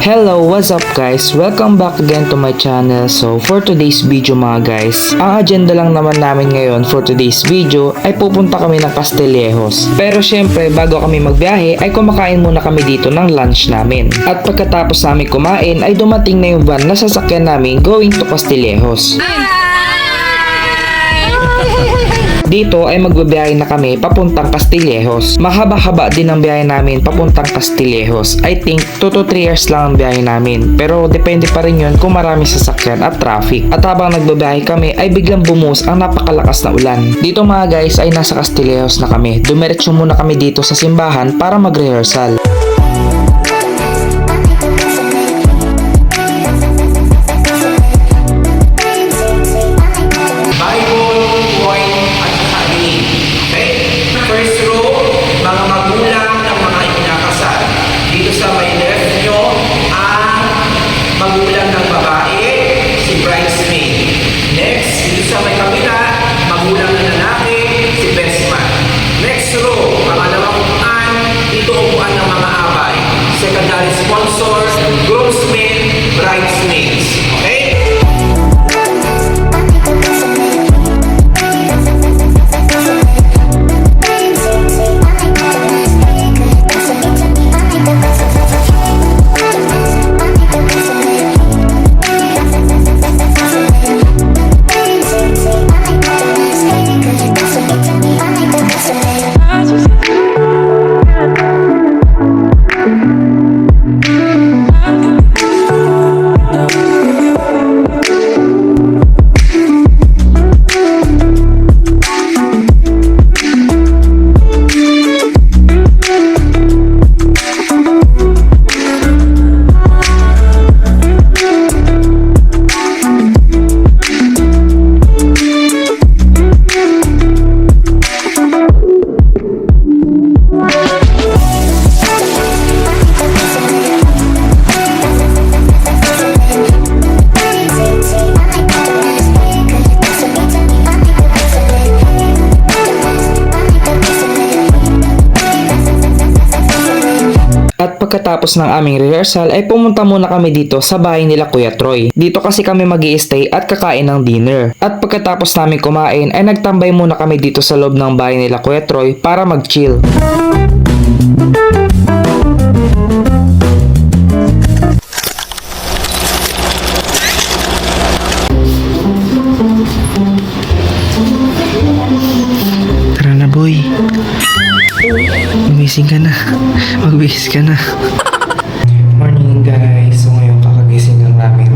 Hello, what's up guys? Welcome back again to my channel. So for today's video mga guys, ang agenda lang naman namin ngayon for today's video ay pupunta kami ng Castillejos. Pero syempre bago kami magbiyahe ay kumakain muna kami dito ng lunch namin. At pagkatapos namin kumain ay dumating na yung van na sasakyan namin going to Castillejos. Dito ay magbabiyahe na kami papuntang Castillejos. Mahaba-haba din ang biyahe namin papuntang Castillejos. I think 2 to 3 years lang ang biyahe namin. Pero depende pa rin yun kung marami sasakyan at traffic. At habang nagbabiyahe kami ay biglang bumuhos ang napakalakas na ulan. Dito mga guys ay nasa Castillejos na kami. Dumiretso muna kami dito sa simbahan para mag-rehearsal. Sponsors, groomsmen, bridesmaids. Okay? At pagkatapos ng aming rehearsal ay pumunta muna kami dito sa bahay nila Kuya Troy. Dito kasi kami mag-i-stay at kakain ng dinner. At pagkatapos namin kumain ay nagtambay muna kami dito sa loob ng bahay nila Kuya Troy para mag-chill. Tara na boy. Gumising ka na. Magbihis ka na. Morning guys, so ngayon kakagising lang namin.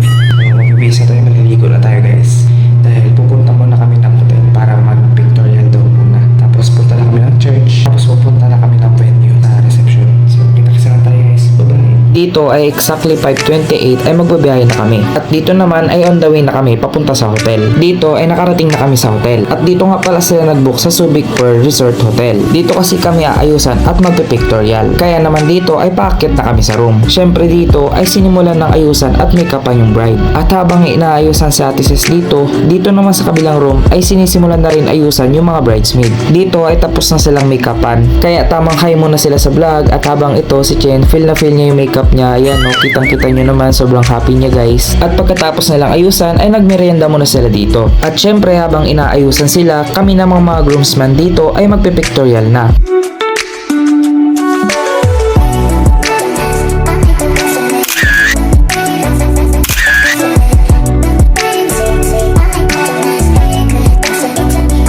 Magbibihis na tayo, maliligo na tayo guys. Dahil pupunta muna kami ng hotel para mag-pictorial daw muna. Tapos punta na kami ng church. Tapos pupunta na kami ng venue na reception. So kita kasi na tayo guys. Bye-bye. Dito ay exactly 5:28 ay magbabiyahe na kami. At dito naman ay on the way na kami papunta sa hotel. Dito ay nakarating na kami sa hotel. At dito nga pala sila nag-book sa Subic Pearl Resort Hotel. Dito kasi kami aayusan at magpe-pictorial. Kaya naman dito ay paakyat na kami sa room. Syempre dito ay sinimulan ng ayusan at make-upan yung bride. At habang inaayusan si Ate Sis dito naman sa kabilang room ay sinisimulan na rin ayusan yung mga bridesmaid. Dito ay tapos na silang make-upan. Kaya tamang hi muna sila sa vlog at habang ito si Chen feel na feel niya yung makeup niya. Ayan no, kitang-kita nyo naman sobrang happy niya guys. At pagkatapos nilang ayusan ay nagmerienda muna sila dito. At syempre habang inaayusan sila, kami namang mga groomsmen dito ay magpe-pictorial na.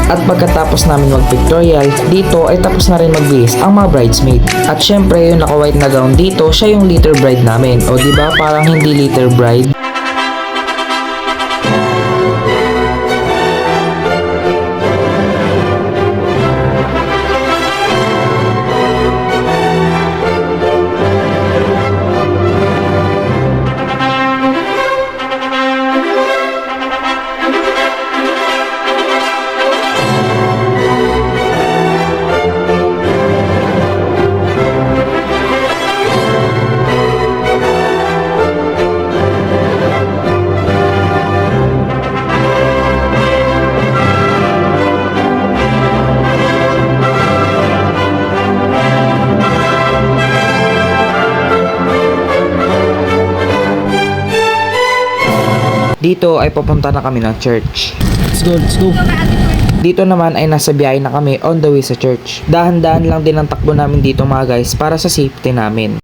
At pagkatapos namin mag-pictorial, dito ay tapos na rin magbihis ang mga bridesmaid. At syempre yung naka-white na gown dito, siya yung litter bride namin. O diba parang hindi litter bride? Dito ay pupunta na kami ng church. Let's go, let's go. Dito naman ay nasa biyahe na kami on the way sa church. Dahan-dahan lang din ang takbo namin dito mga guys para sa safety namin.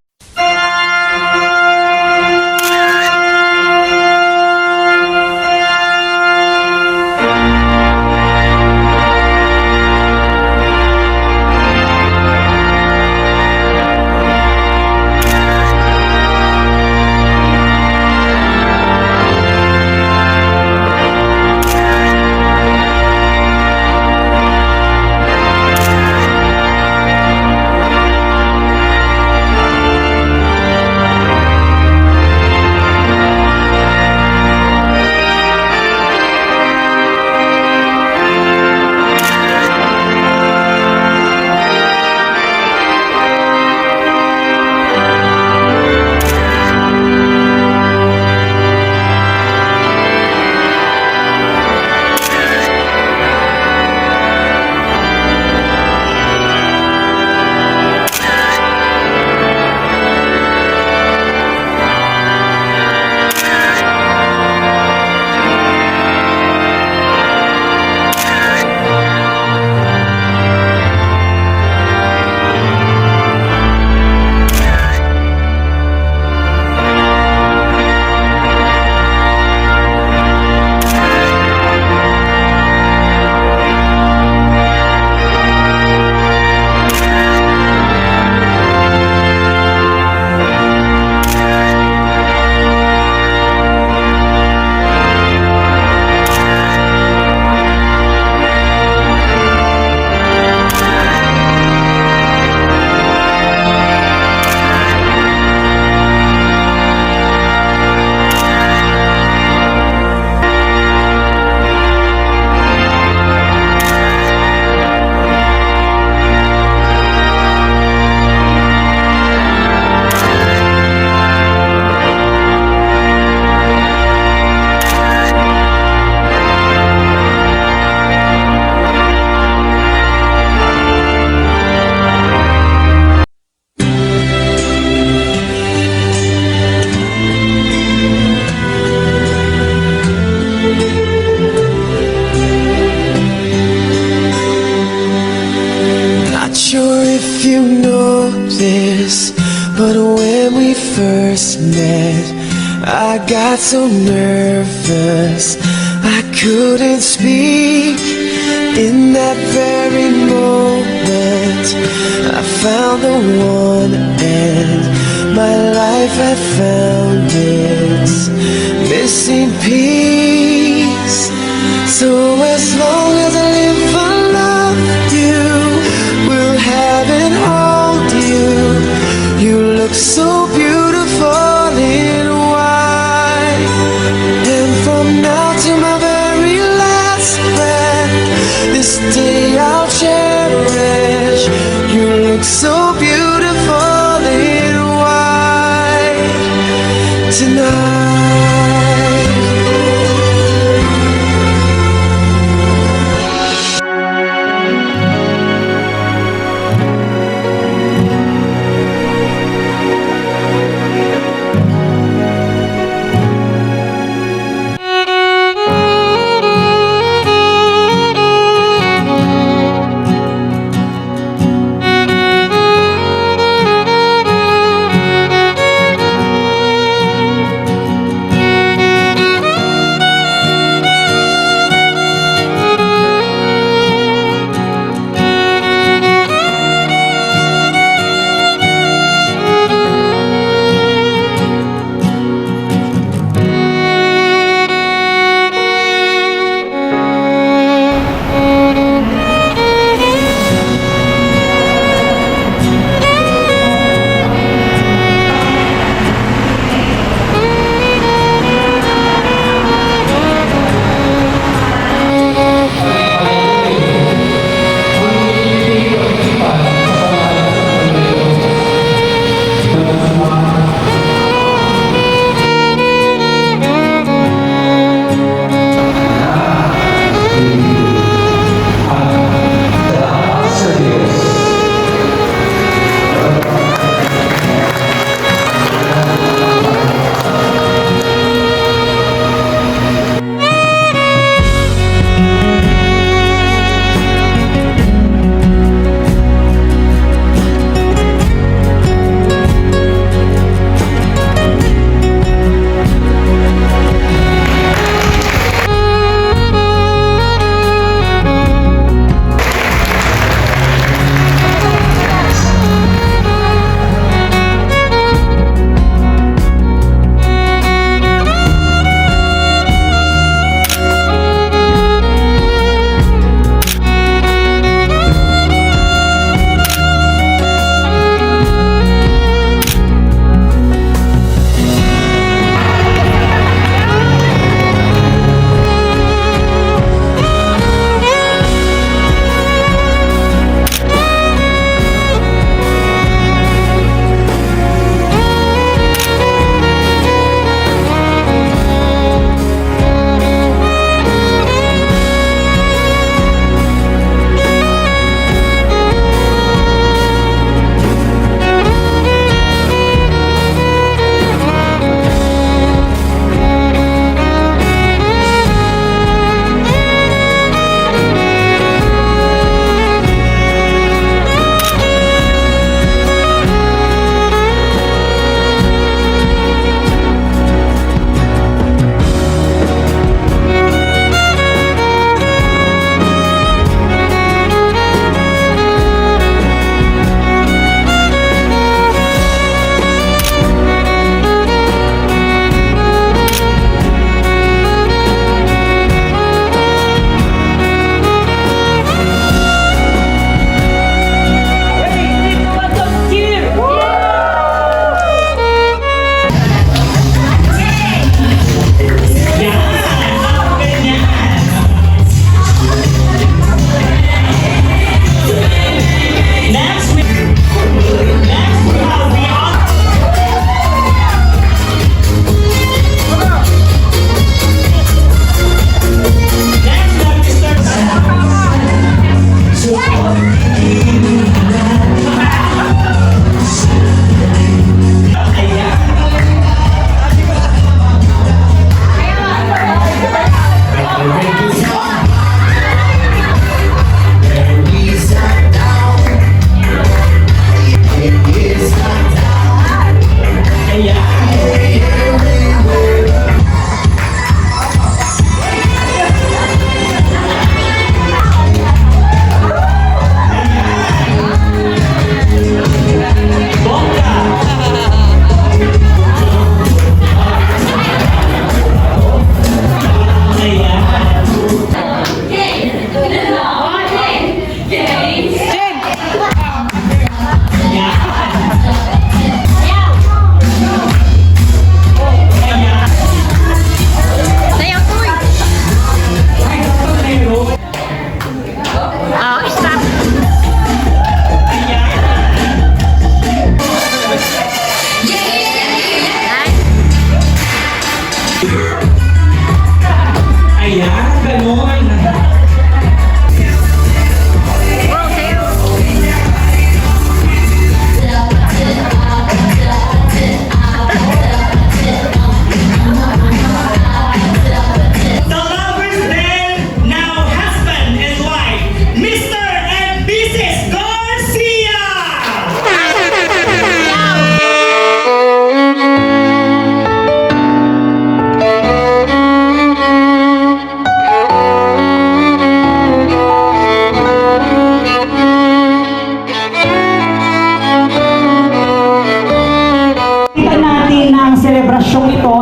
Not sure if you know this, but when we first met, I got so nervous I couldn't speak. In that very moment, I found the one, and my life had found its missing piece. So as long as I live, I love you, will have and hold you. You look so beautiful in white, and from now to my very last breath, this day I'll cherish. You look so beautiful in white tonight.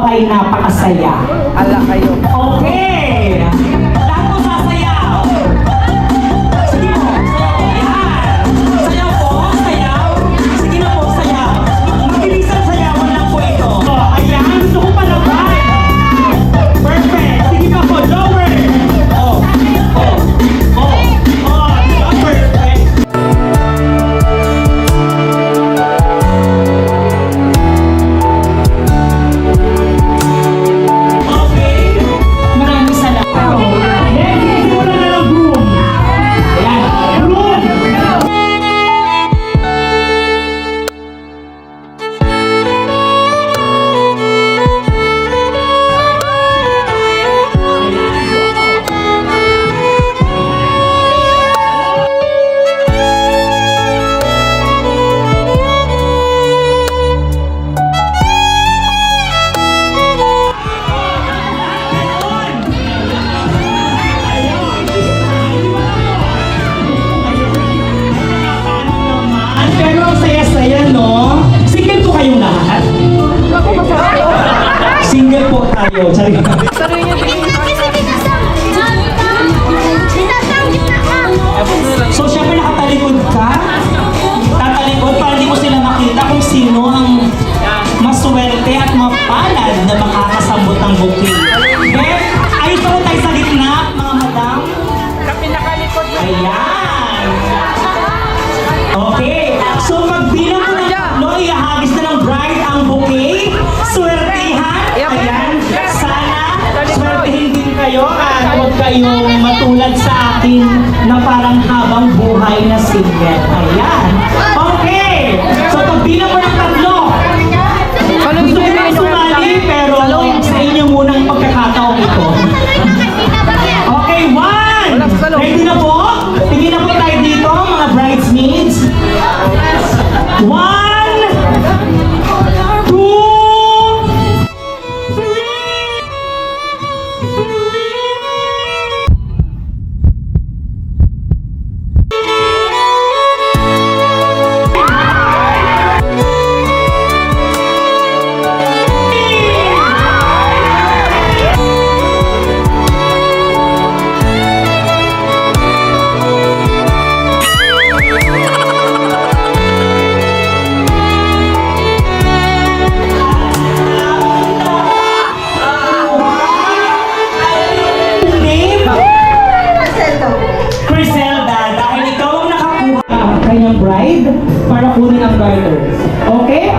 ay napakasaya. Okay! Lahat mo sasayaw! Sige po, sayaw. Yan! Sayaw po, sayaw. Sige na po, sayaw. Mabilisang sayawan lang po ito. Oh, ayan, gusto ko palabay. Perfect! Sige pa po, lower! Oh, oh, oh, oh, perfect! Okay, maraming salamat. Next, simulan na ng groom. Ayan, groom! Pero ang saya-saya, no? Single po kayong lahat? Single po tayo. Sorry. So, syempre nakatalikod ka? Tatalikod para di mo sila makita kung sino ang maswerte at mapalad na makakasambot ng bouquet. Okay? Ayos na po tayo sa gitna, mga madam. Ayan. Okay. So, pagbilang mo ng tatlo, ihahagis na ng bride ang bouquet. Swertihan. Ayan. Sana, swertihin din kayo at huwag kayong matulad sa akin na parang habang buhay na single. Ayan. Okay. So, pagbilang mo ng tatlo, gusto ko lang sumali, pero sa inyo munang pagkakataong ito. Okay, one! Ready na po? Tingin na po tayo dito, mga bridesmaids. One, two, three. Name? Criselda, dahil ikaw ang nakakuha ng kanyang bride para kunin ang garter. Okay?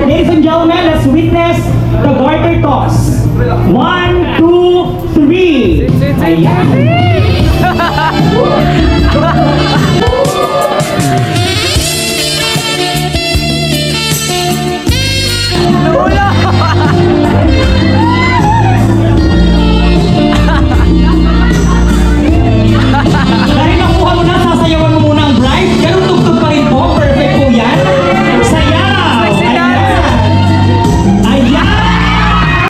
Ladies and gentlemen, let's witness the garter toss. 1, 2, 3. Ayan. Dahil nakuha mo na, sasayawan mo muna ang bride. Ganun tugtog pa rin po. Perfect po yan. Sayaw! Ayan! Ayan!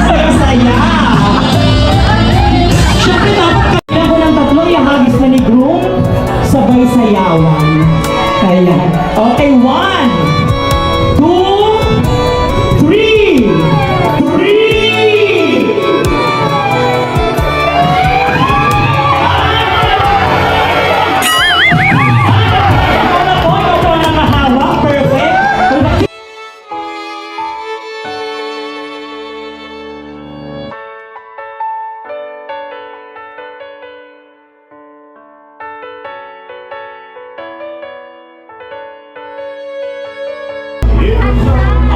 Saya-saya! Siyempre dapat kailan ko ng tatlo, ihagis na ni groom, sabay sayawan. Kaya, okay, 1, 2, 3! Wala po, ikaw po ang nakahawak, perfect.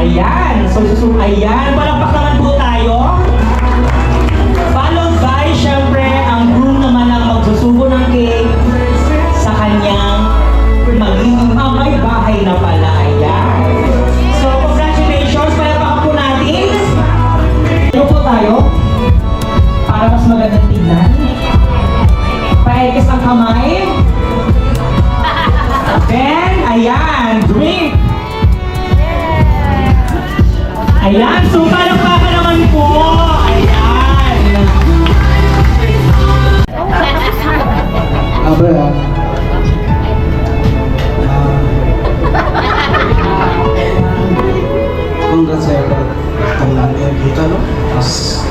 Ayan, ayan, palakpak naman po tayo. Followed by, syempre, ang groom naman ang magsusubo ng cake sa kanyang magiging may bahay na pala. Ayan. So, congratulations, palakpakan po natin. Ano po tayo? Para mas magandang tignan. Paikis ang kamay. Then, ayan, drink. Ayan, so palakpakan naman po. Ayan. Congrats sa'yo pa. Itong nangyayang kita, no? Tapos,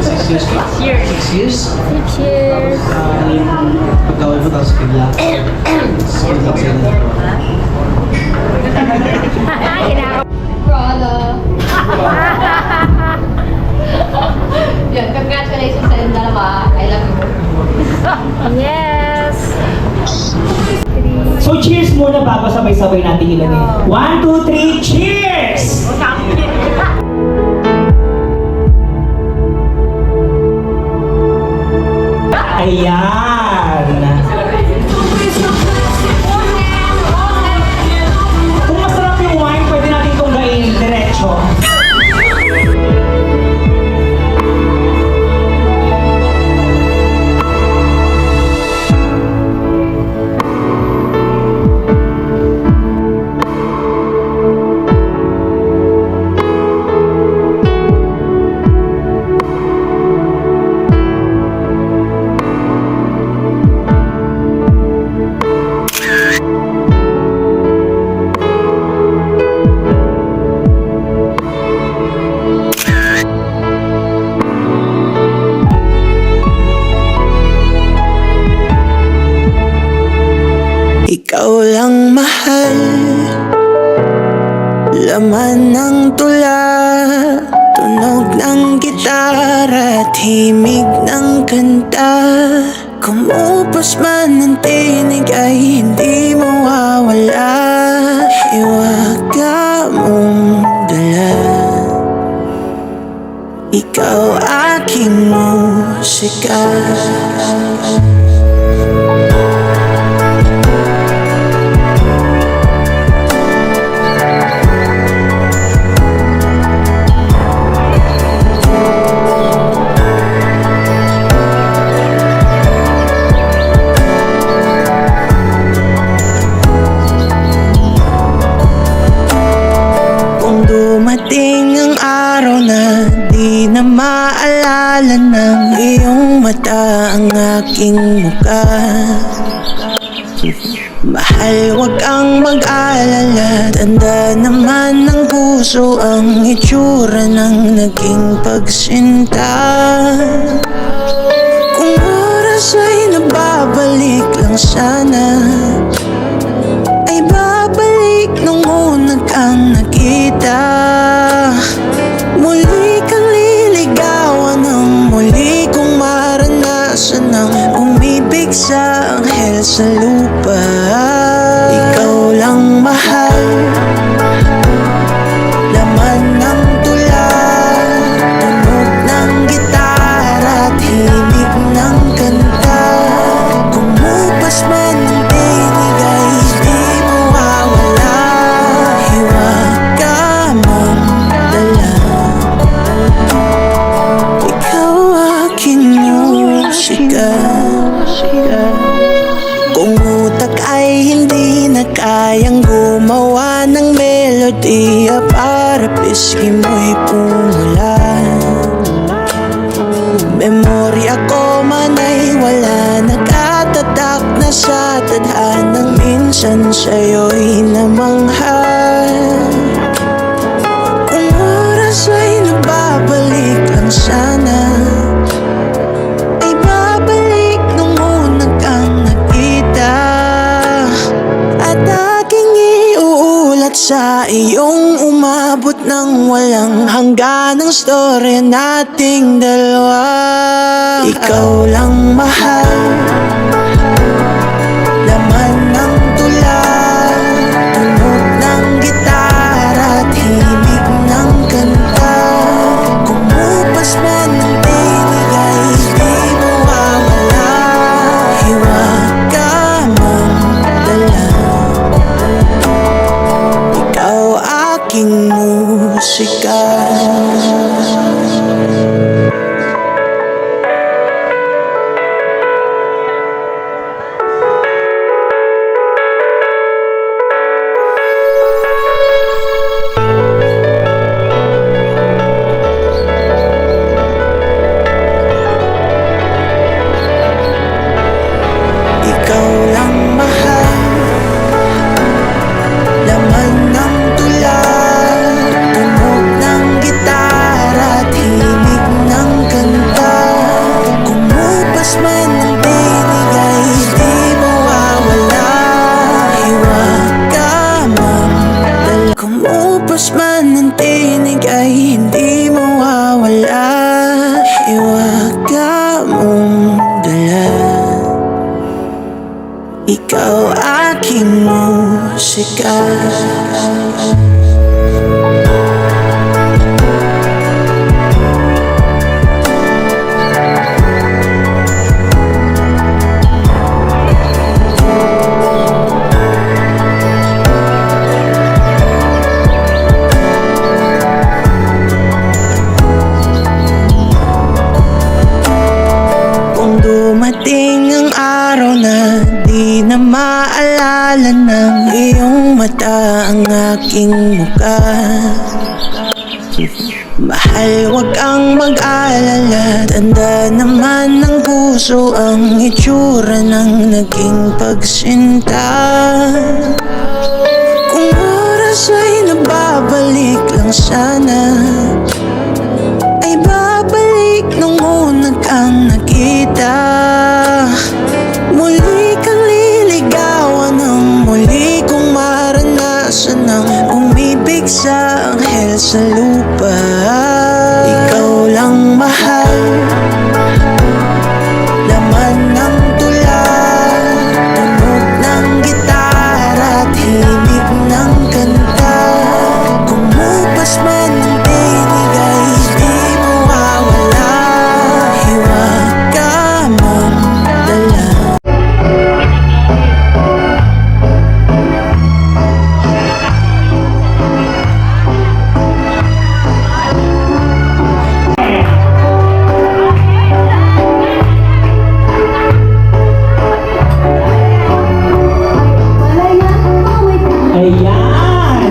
6 years pa? 6 years. 6 years? 6 years. Yung pagkawal mo, tapos bigla. Bigla sila. Brother. Yun, congratulations sa inyong dalawa. I love you. Yes. So cheers muna bago sabay-sabay natin ilagay. 1, 2, 3, cheers! Ayan. Kung masarap yung wine, pwede natin itong gain diretso. Ikaw lang mahal, laman ng tula, tunog ng gitara at himig ng kanta. Kumupas man ang tinig ay hindi mawawala, hiwaga mong dala. Ikaw aking musika. Dumating ang araw na di na maalala ng iyong mata ang aking muka. Mahal, wag kang mag-alala, tanda naman ng puso ang itsura ng naging pagsinta. Kung oras ay nababalik lang sana, ay babalik nung una kang nakita. Muli kang liligawan ng muli kong maranasan ng umibig sa anghel sa lupa. Ikaw lang mahal, laman ng tula, tunog ng gitara at himig ng kanta. Kumupas man ang tinig ay di mawawala, hiwaga mong dala. Ikaw aking musika. Kung utak ay hindi na kayang gumawa ng melodiya para pisngi mo'y pumula, memorya ko man ay wala, nakatatak na sa tadhanang minsan sa'yo'y namangha. Kung oras ay nababalik lang sana, ay babalik nung una kang nakita. At aking iuulat sa iyong umabot ng walang hanggan ang storya nating dalawa. Ikaw lang mahal, laman ng tula, tunog ng gitara at himig ng kanta. Kumupas man ang tinig ay di mawawala, hiwaga mong dala. Ikaw aking musika. man ng tinig ay hindi mawawala. Hiwaga mong dala, ikaw aking musika. Kung dumating ang araw na di na maalala ng iyong mata ang aking muka, mahal, wag kang mag-alala. Tanda naman ng puso ang itsura ng naging pagsinta. Kung oras ay nababalik lang sana, ay babalik nung una kang nakita. Muli kang liligawan ng muli kong maranasan ng umibig sa anghel sa lupa. Ikaw lang mahal, laman ng tula, tunog ng gitara at himig ng kanta. Kumupas man ng tinig ay di mawawala. Hiwaga mong dala. Ayan!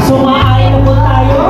Sumaayon na po tayo.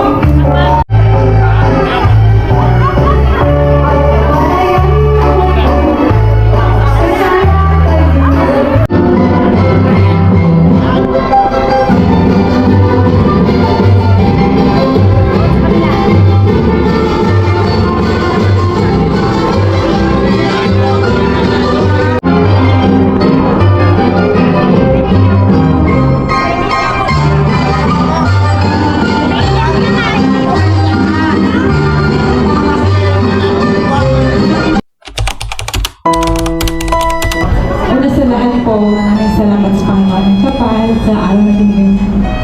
Una sa lahat po, maraming salamat sa Panginoon Kapal sa araw na binigay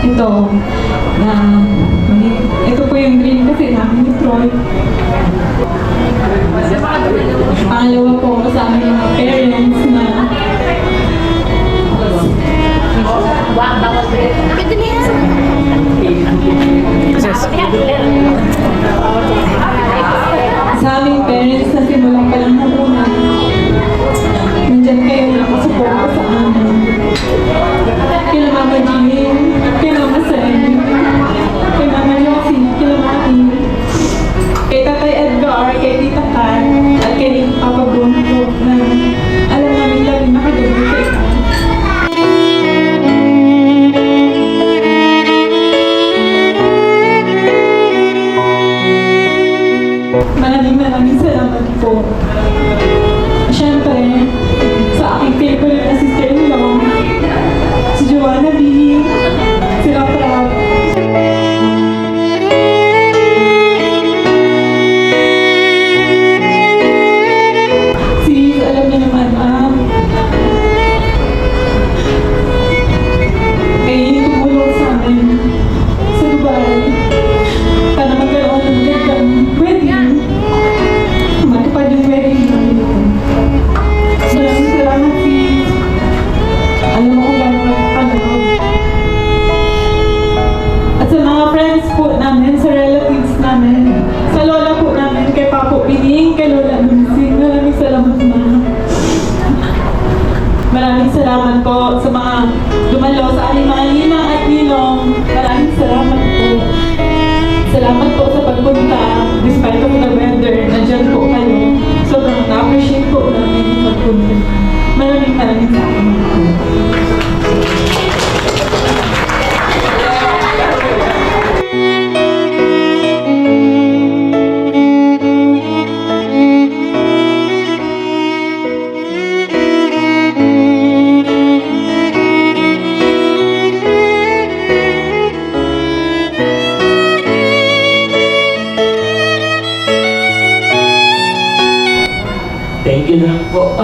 ito na ito po yung dream kasi namin ni Troy. Pangalawa po sa aming mga parents na sa aming parents na simulang pa lang muna. Nandyan kayo nakasuporta sa amin. Kila Mama Jean, kila Mama Sen, kay Mama Rosie, kila Mami, kay Tatay Edgar, kay Tita Kat, at kay Papa Bongo na alam namin lagi makagabi sa ikaw. Maraming salamat po. Siyempre, sa aking favorite na sister-in-law, si Joanna B, si Raprap. Si, alam niyo naman, may tumulong sa amin sa Dubai para magkaroon ng gandang wedding. Matupad yung wedding namin. Maraming salamat, sis. Alam mo kung gano'n nakakalaw. At sa mga friends po namin, sa relatives namin, sa lola po namin, kay Papo Pining, kay Lola Lucy, maraming salamat na. Maraming salamat po sa mga dumalo sa aming mga ninang at ninong. Maraming salamat po. Salamat po sa pagpunta. Despite of the weather, nandyan po kayo. Sobrang na-appreciate po namin yung pagpunta. Maraming salamat po. Thank you lang po.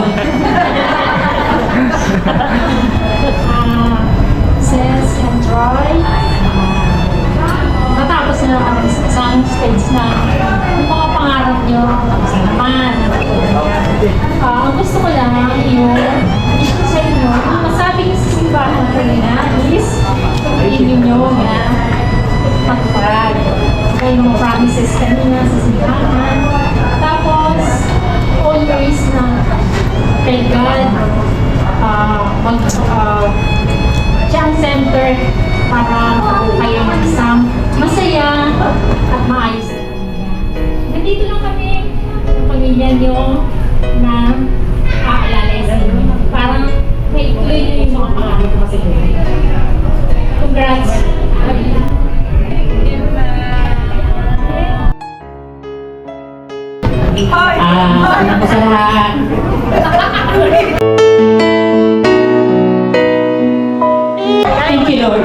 Sis and Troy, natapos na kami sa isang stage na yung mga pangarap nyo, tapos na naman. Ang gusto ko lang yung gusto sa inyo, ang masabi niyo sa simbahan ko na is pag-ibig nyo na magpag. Kaya yung mga promises kanina sa simbahan. Tapos, always na kay God, Chang Center para kayo mag-exam masaya at maayos. Nandito lang kami ng pamilya nyo na aalala sa inyo. Parang maituloy nyo yung mga pangarap ko sa inyo. Congrats! Una ko sa lahat. Thank you, Lord.